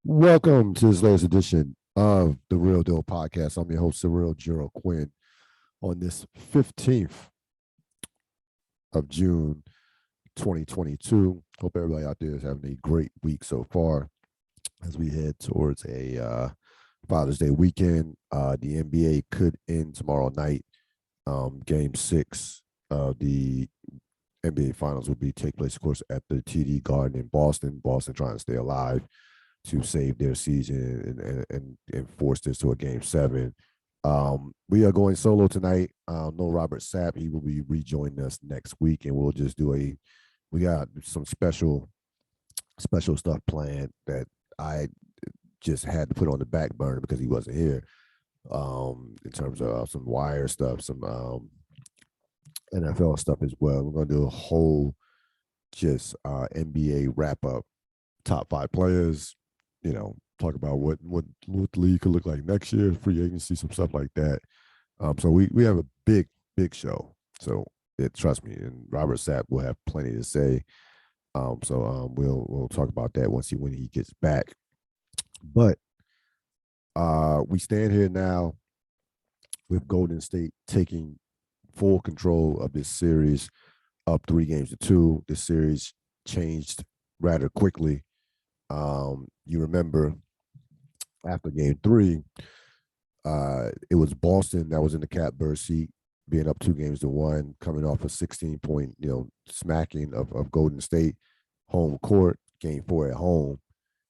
Welcome to this latest edition of the Ril Dil podcast. I'm your host, Cyril Gerald Quinn, on this 15th of June, 2022. Hope everybody out there is having a great week so far as we head towards a Father's Day weekend. The NBA could end tomorrow night. Game 6 of the NBA Finals will take place, of course, at the TD Garden in Boston. Boston trying to stay alive to save their season and force this to a game 7. We are going solo tonight. No Robert Sapp. He will be rejoining us next week, and we'll just we got some special stuff planned that I just had to put on the back burner because he wasn't here. In terms of some wire stuff, some NFL stuff as well. We're gonna do a whole just NBA wrap up, top 5 players, talk about what the league could look like next year, free agency, some stuff like that. So we have a big show. So trust me, and Robert Sapp will have plenty to say. We'll talk about that when he gets back. But we stand here now with Golden State taking full control of this series, up 3-2. This series changed rather quickly. You remember after game 3, it was Boston that was in the catbird seat, being up 2-1, coming off a 16-point, smacking of Golden State, home court, game 4 at home.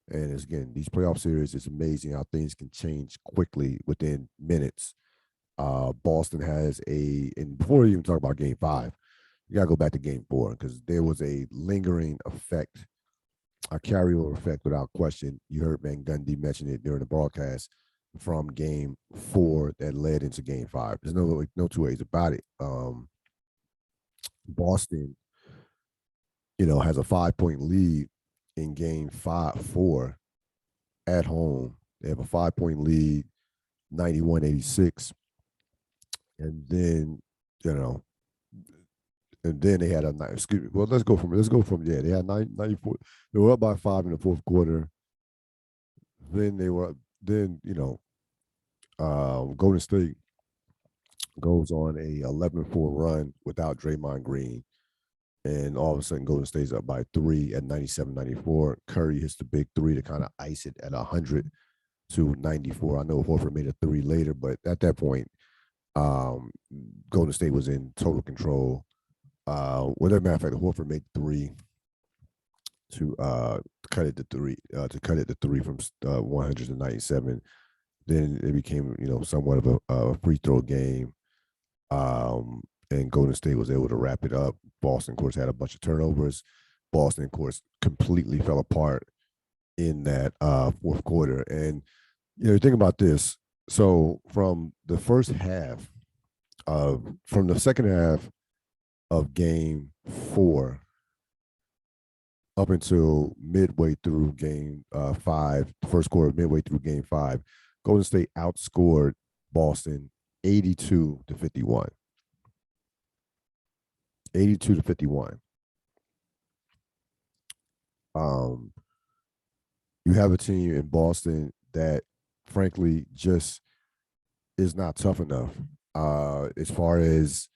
And again, these playoff series, it's amazing how things can change quickly within minutes. Boston has and before we even talk about game 5, you gotta go back to game 4 because there was a lingering effect, a carryover effect without question. You heard Van Gundy mention it during the broadcast from game 4 that led into game 5. There's no two ways about it. Boston, has a 5-point lead in game 4 at home. They have a 5-point lead, 91-86. And then, they had let's go from they had 94. They were up by 5 in the fourth quarter. Then Golden State goes on a 11-4 run without Draymond Green. And all of a sudden, Golden State's up by 3 at 97-94. Curry hits the big 3 to kind of ice it at 100-94. I know Horford made a 3 later, but at that point, Golden State was in total control. As a matter of fact, Horford made 3 to cut it to 3 from 100 to 97. Then it became somewhat of a free throw game. And Golden State was able to wrap it up. Boston, of course, had a bunch of turnovers. Boston, of course, completely fell apart in that fourth quarter. And you think about this. So from the second half of game 4 up until midway through game 5, the first quarter, midway through game 5, Golden State outscored Boston 82-51. 82-51. You have a team in Boston that, frankly, just is not tough enough as far as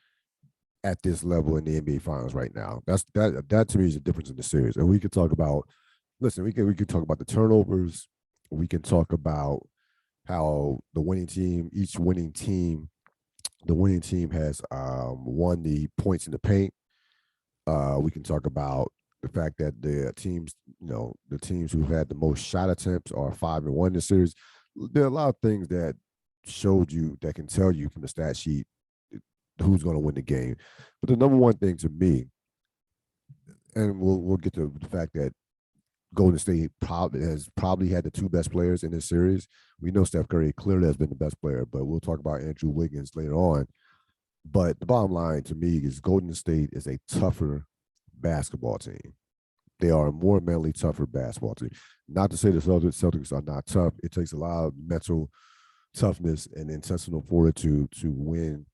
at this level in the NBA Finals right now. That to me is the difference in the series. And we could talk about, we could talk about the turnovers. We can talk about how the winning team has won the points in the paint. We can talk about the fact that the teams who've had the most shot attempts are 5-1 in the series. There are a lot of things that can tell you from the stat sheet who's going to win the game. But the number one thing to me, and we'll get to the fact that Golden State has probably had the 2 best players in this series. We know Steph Curry clearly has been the best player, but we'll talk about Andrew Wiggins later on. But the bottom line to me is Golden State is a tougher basketball team. They are a more mentally tougher basketball team. Not to say the Celtics are not tough. It takes a lot of mental toughness and intentional fortitude to win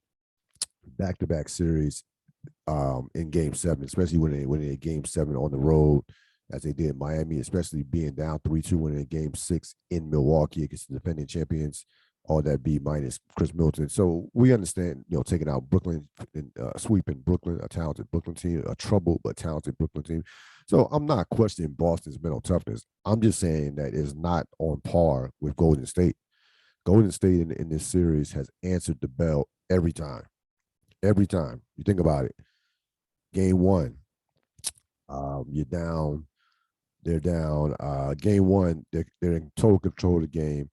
back-to-back series in Game 7, especially when they game 7 on the road as they did Miami, especially being down 3-2 winning in game 6 in Milwaukee against the defending champions. All that B minus Chris Middleton. So we understand, taking out Brooklyn and sweeping Brooklyn, a talented Brooklyn team, a troubled but talented Brooklyn team. So I'm not questioning Boston's mental toughness. I'm just saying that it's not on par with Golden State. Golden State in this series has answered the bell every time. Every time. You think about it. Game 1, you're down. They're down. Game 1, they're in total control of the game.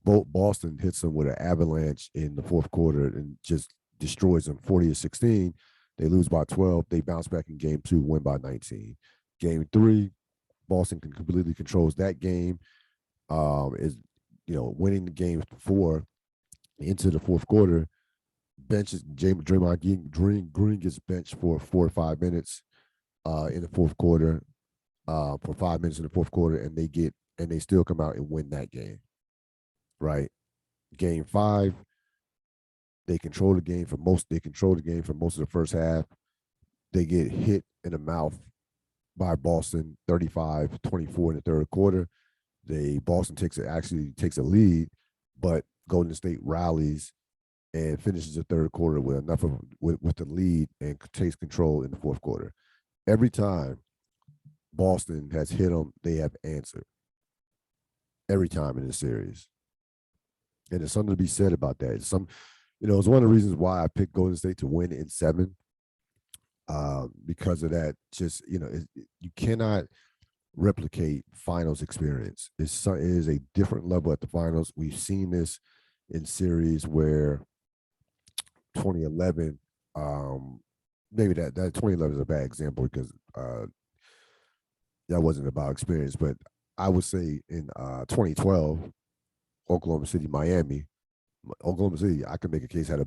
Boston hits them with an avalanche in the fourth quarter and just destroys them 40-16. They lose by 12. They bounce back in game 2, win by 19. Game 3, Boston completely controls that game. Is winning the game 4 into the fourth quarter. Benches Draymond Green gets benched for 4 or 5 minutes in the fourth quarter. For 5 minutes in the fourth quarter, and they still come out and win that game. Right, game 5, they control the game for most. They control the game for most of the first half. They get hit in the mouth by Boston, 35-24 in the third quarter. Boston takes a lead, but Golden State rallies and finishes the third quarter with enough with the lead and takes control in the fourth quarter. Every time Boston has hit them, they have answered. Every time in this series. And there's something to be said about that. It's one of the reasons why I picked Golden State to win in 7, because of that. Just you cannot replicate finals experience. It is a different level at the finals. We've seen this in series where 2011, maybe that 2011 is a bad example because that wasn't about experience, but I would say in 2012. Oklahoma City, Miami. Oklahoma City, I can make a case, had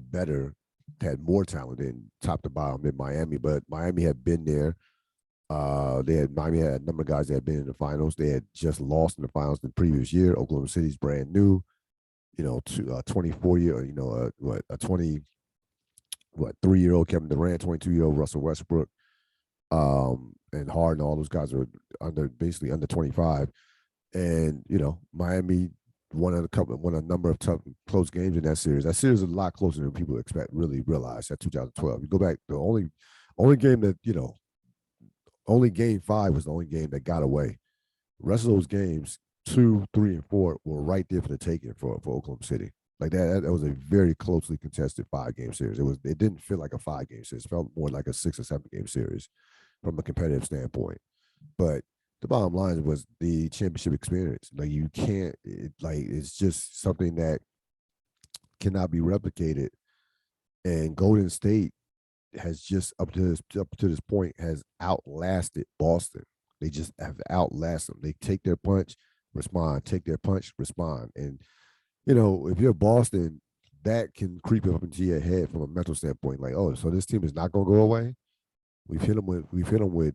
more talent than top to bottom than Miami, but Miami had been there. Miami had a number of guys that had been in the finals. They had just lost in the finals the previous year. Oklahoma City's brand new, 24-year, 3-year-old Kevin Durant, 22-year-old Russell Westbrook, and Harden. All those guys are basically under 25, and Miami won a number of tough, close games in that series. That series is a lot closer than people really realize. That 2012. You go back, the only game that only game 5 was the only game that got away. The rest of those games, 2, 3, and 4 were right there for the taking for Oklahoma City. Like that was a very closely contested 5-game series. It didn't feel like a 5-game series. It felt more like a 6 or 7-game series from a competitive standpoint. But the bottom line was the championship experience. Like you can't, it's just something that cannot be replicated. And Golden State has just up to this point has outlasted Boston. They just have outlasted them. They take their punch, respond. Take their punch, respond. And if you're Boston, that can creep up into your head from a mental standpoint. Like, oh, so this team is not going to go away. We've hit them with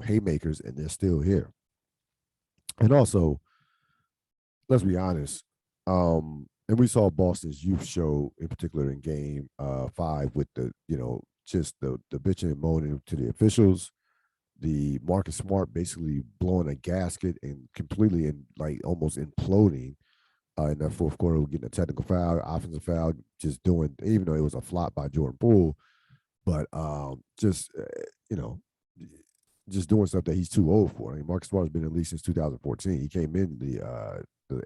haymakers, and they're still here. And also, let's be honest, and we saw Boston's youth show in particular in game 5 with the just the bitching and moaning to the officials, the Marcus Smart basically blowing a gasket and completely almost imploding in that fourth quarter, getting a technical foul, offensive foul, just doing, even though it was a flop by Jordan Poole. But just doing stuff that he's too old for. I mean, Marcus Smart has been in the league since 2014. He came in the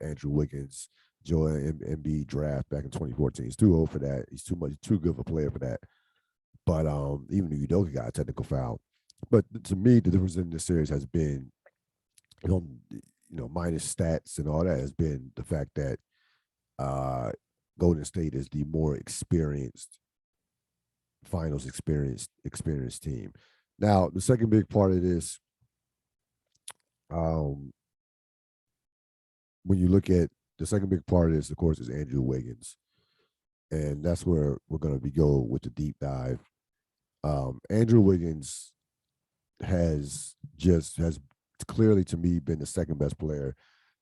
Andrew Wiggins, Joel Embiid draft back in 2014. He's too old for that. He's too good of a player for that. But even Udoka got a technical foul. But to me, the difference in this series has been, minus stats and all that, has been the fact that Golden State is the more experienced, finals experienced team. Now, the second big part of this, when you look at the second big part of this, of course, is Andrew Wiggins. And that's where we're going to be going with the deep dive. Andrew Wiggins has clearly, to me, been the second best player,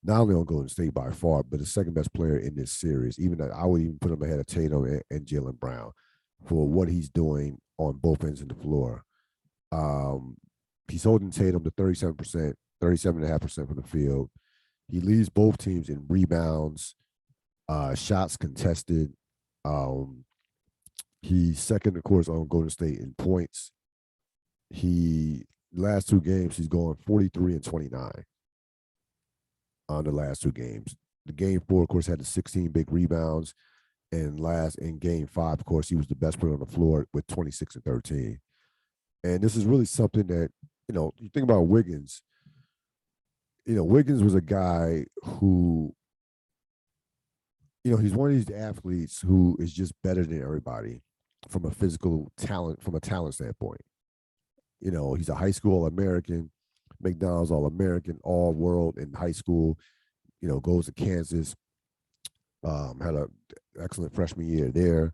not only on Golden State by far, but the second best player in this series. Even I would even put him ahead of Tatum and Jaylen Brown for what he's doing on both ends of the floor. He's holding Tatum to 37% 37.5% from the field. He leads both teams in rebounds, shots contested. Um, he's second, of course, on Golden State in points. He last two games he's going 43 and 29 on the last two games. The game four, of course, had the 16 big rebounds, and last in game five, of course, he was the best player on the floor with 26 and 13. And this is really something that, you think about Wiggins. Wiggins was a guy who, he's one of these athletes who is just better than everybody from a physical talent, from a talent standpoint. He's a high school All-American, McDonald's All-American, All-World in high school, goes to Kansas, had an excellent freshman year there.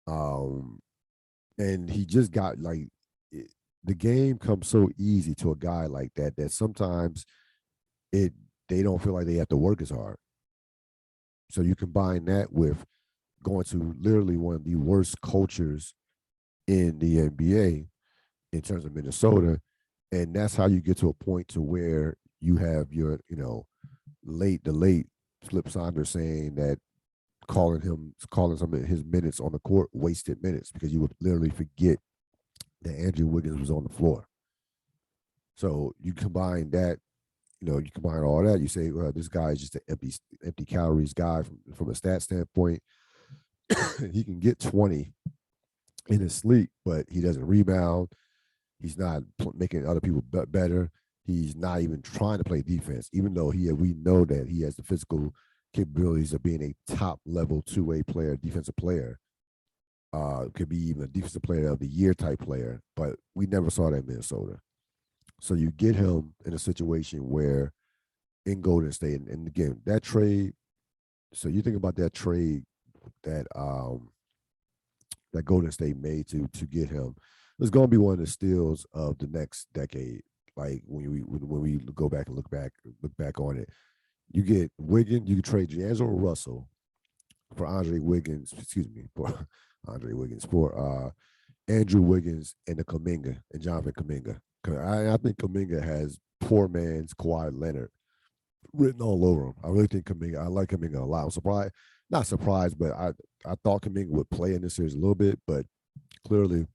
And he just got the game comes so easy to a guy like that sometimes they don't feel like they have to work as hard. So you combine that with going to literally one of the worst cultures in the NBA in terms of Minnesota, and that's how you get to a point to where you have your, the late Flip Saunders saying that calling some of his minutes on the court wasted minutes, because you would literally forget that Andrew Wiggins was on the floor. So you combine that, you combine all that, you say, well, this guy is just an empty calories guy from a stat standpoint. He can get 20 in his sleep, but he doesn't rebound. He's not making other people better. He's not even trying to play defense, even though we know that he has the physical capabilities of being a top level two-way player, defensive player. Could be even a defensive player of the year type player, but we never saw that in Minnesota. So you get him in a situation where in Golden State, and again, that trade, so you think about that trade that that Golden State made to get him, it's going to be one of the steals of the next decade. Like when we go back and look back on it, you get Wiggins, you can trade D'Angelo Russell for Andrew Wiggins for Andrew Wiggins and the Kuminga and Jonathan Kuminga. I think Kuminga has poor man's Kawhi Leonard written all over him. I really think I like Kuminga a lot. I'm not surprised, but I thought Kuminga would play in this series a little bit, but clearly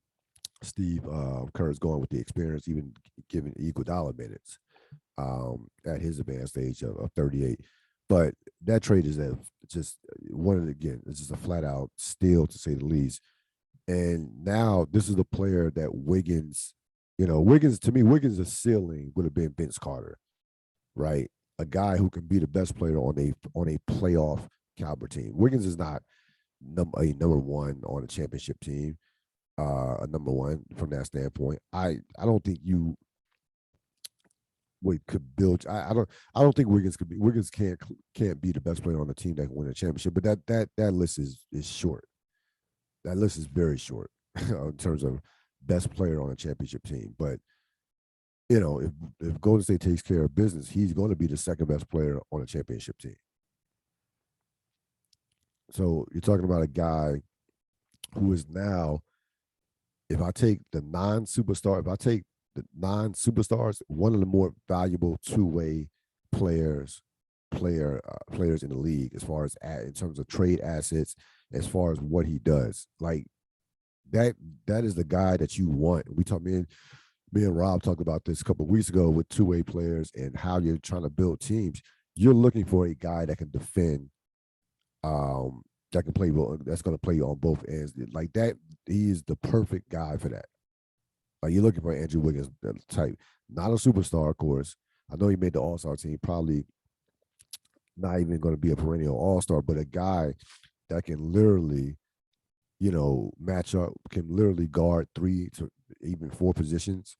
Steve Kerr is going with the experience, even giving Iguodala minutes at his advanced age of 38. But that trade is just it's just a flat out steal, to say the least. And now this is the player that Wiggins, to me, Wiggins' ceiling would have been Vince Carter, right? A guy who can be the best player on a playoff caliber team. Wiggins is not a number one on a championship team, a number one from that standpoint. I don't think you could build. I don't think Wiggins could be. Wiggins can't be the best player on the team that can win a championship. But that list is short. That list is very short in terms of best player on a championship team. But if Golden State takes care of business, he's going to be the second best player on a championship team. So you're talking about a guy who is now, if I take the non-superstars, one of the more valuable two-way players in the league, as far as in terms of trade assets, as far as what he does. Like that is the guy that you want. Me and Rob talked about this a couple of weeks ago with two-way players and how you're trying to build teams. You're looking for a guy that can defend, that can play, that's going to play on both ends. Like that, he is the perfect guy for that. Like you're looking for Andrew Wiggins type, not a superstar, of course. I know he made the All-Star team, probably not even going to be a perennial All-Star, but a guy that can literally, match up, can literally guard 3 to even 4 positions,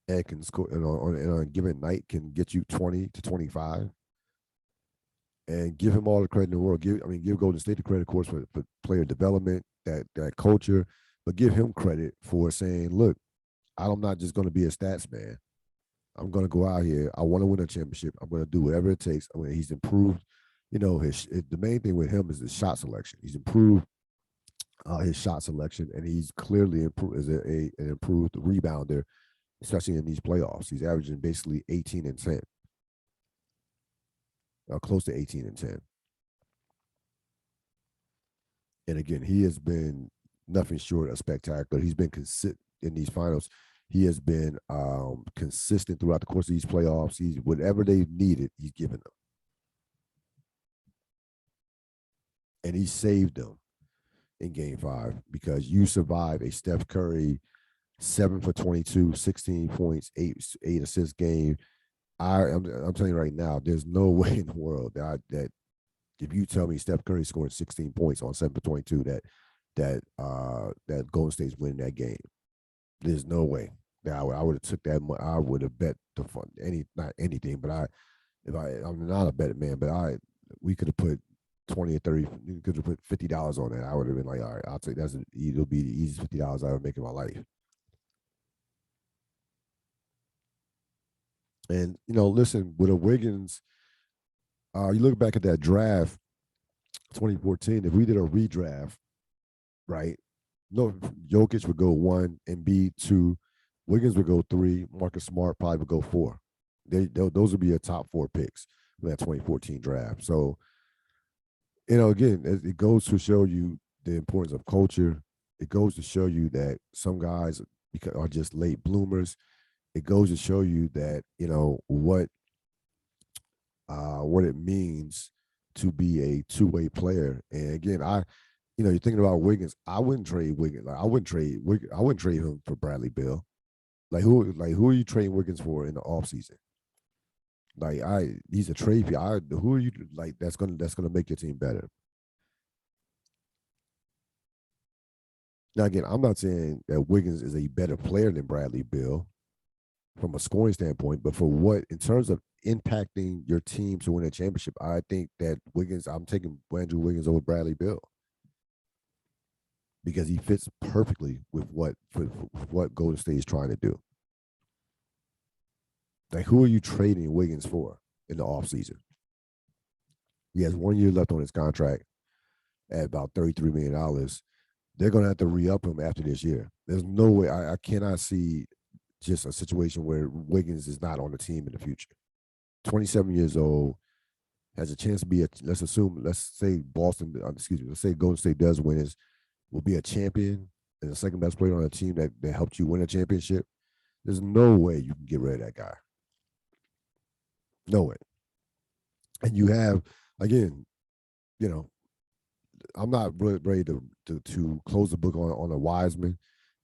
and can score, and on a given night can get you 20 to 25. And give him all the credit in the world. Give Golden State the credit, of course, for player development, that culture, but give him credit for saying, look, I'm not just going to be a stats man. I'm going to go out here. I want to win a championship. I'm going to do whatever it takes. He's improved. The main thing with him is his shot selection. He's improved his shot selection, and he's clearly improved as an improved rebounder. especially in these playoffs. He's averaging basically 18 and 10, close to 18 and 10. And again, he has been nothing short of spectacular. He's been consistent in these finals. He has been consistent throughout the course of these playoffs. He's whatever they needed, he's given them, and he saved them in Game 5 because you survive a Steph Curry 7 for 22, 16 points, eight assists game. I'm telling you right now, there's no way in the world that if you tell me Steph Curry scored 16 points on 7 for 22, that Golden State's winning that game. There's no way. That I would have took that. I would have bet the fun not anything, but I'm not a betting man, but we could have put 20 or 30. You could have put $50 on that. I would have been like, all right, I'll take it'll be the easiest $50 I ever make in my life. And listen, with a Wiggins, you look back at that draft, 2014. If we did a redraft, right? No, Jokic would go 1, Embiid 2, Wiggins would go 3, Marcus Smart probably would go 4. Those would be your top 4 picks in that 2014 draft. So, again, it goes to show you the importance of culture. It goes to show you that some guys are just late bloomers. It goes to show you that what it means to be a two-way player. And again, you're thinking about Wiggins. I wouldn't trade Wiggins. Like I wouldn't trade him for Bradley Beal. Who are you trading Wiggins for in the offseason? He's a trade. Who are you that's gonna make your team better? Now again, I'm not saying that Wiggins is a better player than Bradley Beal from a scoring standpoint, but for what in terms of impacting your team to win a championship, I think that I'm taking Andrew Wiggins over Bradley Beal because he fits perfectly with what Golden State is trying to do. Like, who are you trading Wiggins for in the offseason? He has 1 year left on his contract at about $33 million. They're going to have to re-up him after this year. There's no way. I cannot see just a situation where Wiggins is not on the team in the future. 27 years old, has a chance to be let's say Golden State does win, will be a champion and the second best player on a team that helped you win a championship. There's no way you can get rid of that guy. No way. And you have, again, I'm not really ready to close the book on a Wiseman.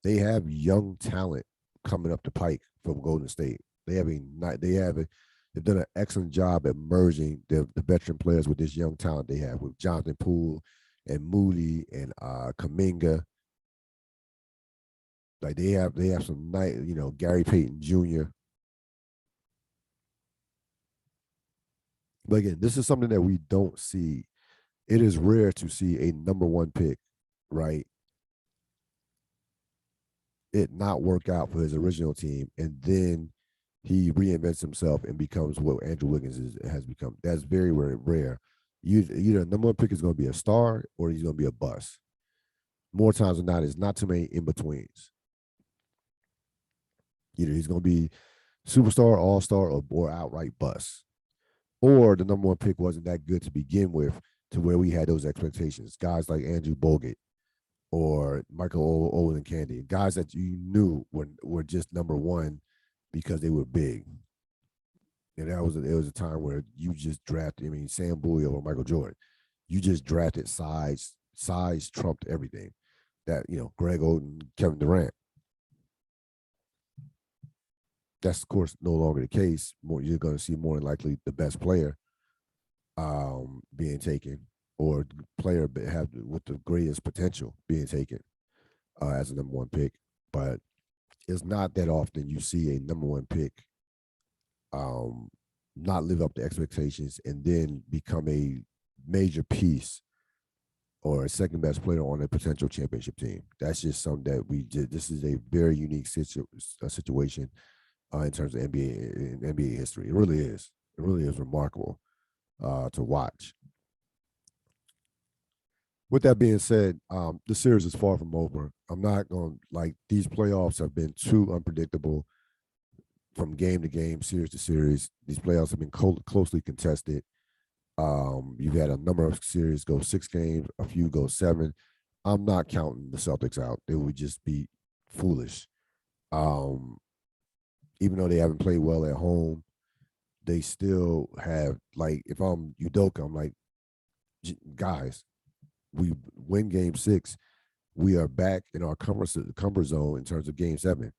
They have young talent coming up the pike from Golden State. They've done an excellent job at merging the veteran players with this young talent they have with Jonathan Poole and Moody and Kuminga. Like they have some nice, Gary Payton Jr. But again, this is something that we don't see. It is rare to see a number 1 pick, right? It not work out for his original team, and then he reinvents himself and becomes what Andrew Wiggins has become. That's very, very rare. Either number 1 pick is going to be a star or he's going to be a bust. More times than not, it's not too many in betweens. Either he's going to be superstar, all-star, or outright bust. Or the number 1 pick wasn't that good to begin with to where we had those expectations. Guys like Andrew Bogut or Michael Olin-Candy, guys that you knew were just number 1 because they were big. And it was a time where you just drafted, Sam Bowie or Michael Jordan. You just drafted size. Size trumped everything. That, Greg Oden, Kevin Durant. That's, of course, no longer the case. You're going to see more than likely the best player being taken, or player with the greatest potential being taken as a number 1 pick. But it's not that often you see a number 1 pick not live up to expectations and then become a major piece or a second best player on a potential championship team. That's just something that this is a very unique situation in terms of NBA history. It really is. It really is remarkable to watch. With that being said, the series is far from over. I'm not going these playoffs have been too unpredictable. from game to game, series to series. These playoffs have been closely contested. You've had a number of series go 6 games, a few go 7. I'm not counting the Celtics out. It would just be foolish. Um, Even though they haven't played well at home, they still have, like, if I'm Udoka, I'm like, guys, we win game 6. We are back in our comfort zone in terms of game 7.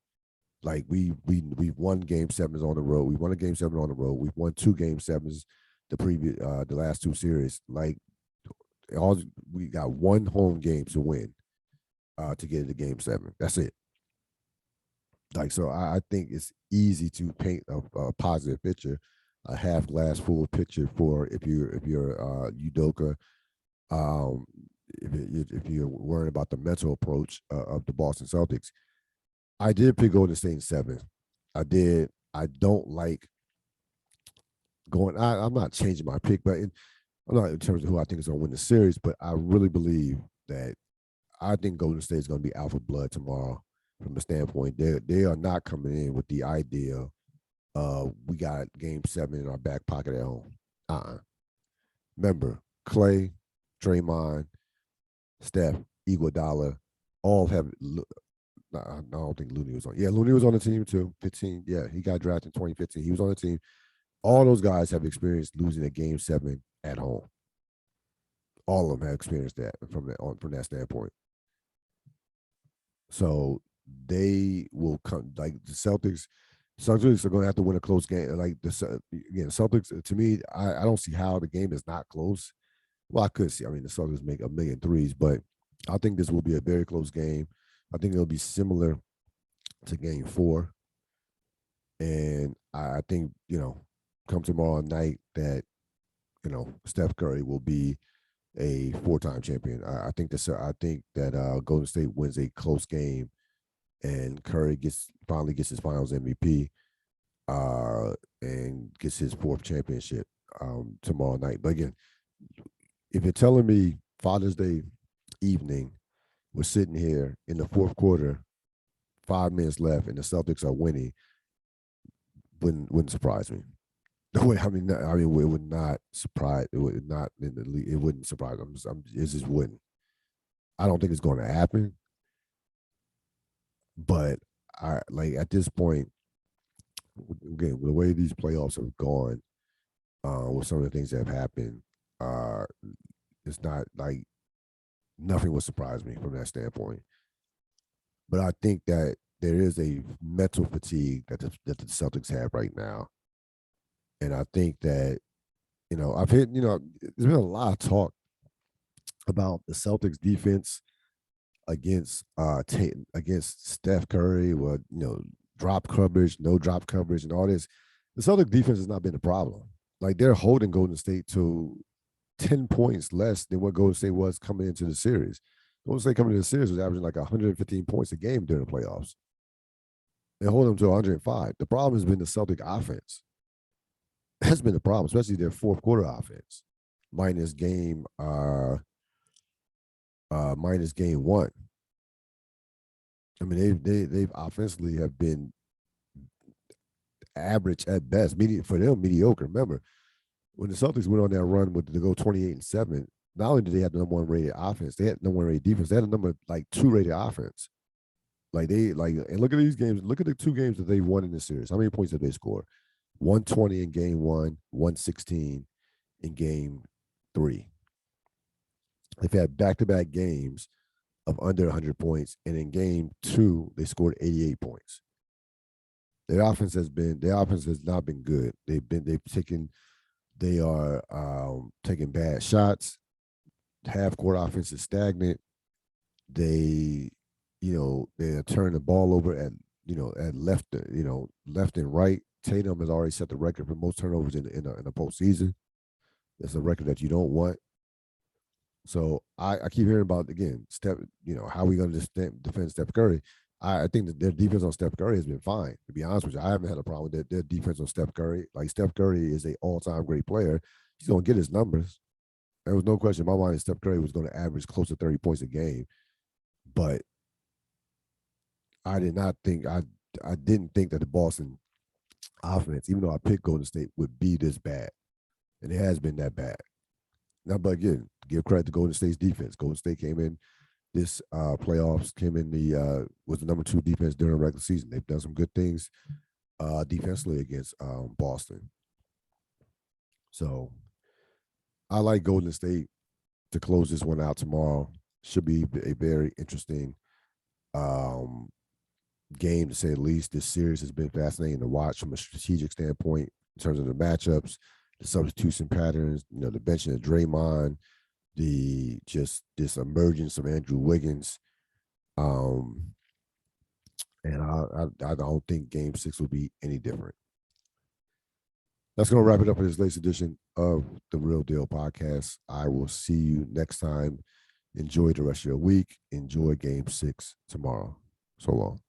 Like we've won game 7s on the road. We won a game 7 on the road. We've won 2 game 7s the last 2 series. Like all we got one home game to win to get into game 7. That's it. Like, so I think it's easy to paint a positive picture, a half glass full picture for if you're Udoka. Um, if you're worried about the mental approach of the Boston Celtics, I did pick Golden State in 7. I did. I don't like going. I'm not changing my pick, but I'm not in terms of who I think is going to win the series. But I really believe that I think Golden State is going to be out for blood tomorrow. From the standpoint, they are not coming in with the idea we got game 7 in our back pocket at home. Remember, Clay, Draymond, Steph, Iguodala, all have. I don't think Looney was on. Yeah, Looney was on the team too. 15. Yeah, he got drafted in 2015. He was on the team. All those guys have experienced losing a game 7 at home. All of them have experienced that from that standpoint. So they will come, like the Celtics. Celtics are going to have to win a close game. Like the Celtics. To me, I don't see how the game is not close. Well, I could see. I mean, the Celtics make a million threes, but I think this will be a very close game. I think it'll be similar to game 4. And I think, come tomorrow night that, Steph Curry will be a 4-time champion. I think that Golden State wins a close game and Curry finally gets his finals MVP and gets his 4th championship tomorrow night. But again, if you're telling me Father's Day evening, we're sitting here in the 4th quarter, 5 minutes left, and the Celtics are winning, wouldn't surprise me. It would not surprise. It would not. It wouldn't surprise. It just wouldn't. I don't think it's going to happen. But I like at this point, again, with the way these playoffs have gone, with some of the things that have happened, it's not like nothing would surprise me from that standpoint. But I think that there is a mental fatigue that the Celtics have right now. And I think that, I've there's been a lot of talk about the Celtics defense against Steph Curry, drop coverage, no drop coverage, and all this. The Celtics defense has not been a problem. Like, they're holding Golden State to 10 points less than what Golden State was coming into the series. Golden State coming into the series was averaging like 115 points a game during the playoffs. They hold them to 105. The problem has been the Celtic offense. That's been the problem, especially their 4th quarter offense, minus game 1. I mean, they've offensively have been average at best, for them mediocre. Remember, when the Celtics went on that run to go 28-7, not only did they have the number 1 rated offense, they had number 1 rated defense. They had a number 2 rated offense. And look at these games. Look at the 2 games that they won in this series. How many points did they score? 120 in game 1, 116 in game 3. They've had back-to-back games of under 100 points, and in game 2, they scored 88 points. Their offense has not been good. They are taking bad shots. Half-court offense is stagnant. They turn the ball over at left and right. Tatum has already set the record for most turnovers in the postseason. That's a record that you don't want. So I keep hearing about, again, how are we going to defend Steph Curry? I think that their defense on Steph Curry has been fine. To be honest with you, I haven't had a problem with their defense on Steph Curry. Like, Steph Curry is an all-time great player. He's going to get his numbers. There was no question in my mind that Steph Curry was going to average close to 30 points a game. But I didn't think that the Boston offense, even though I picked Golden State, would be this bad. And it has been that bad. Now, but again, give credit to Golden State's defense. Golden State came in this playoffs, came in was the number 2 defense during the regular season. They've done some good things defensively against Boston. So I like Golden State to close this one out tomorrow. Should be a very interesting game, to say the least. This series has been fascinating to watch from a strategic standpoint in terms of the matchups, the substitution patterns, the benching of Draymond, this emergence of Andrew Wiggins. And I don't think Game 6 will be any different. That's going to wrap it up for this latest edition of the Ril Dil podcast. I will see you next time. Enjoy the rest of your week. Enjoy Game 6 tomorrow. So long.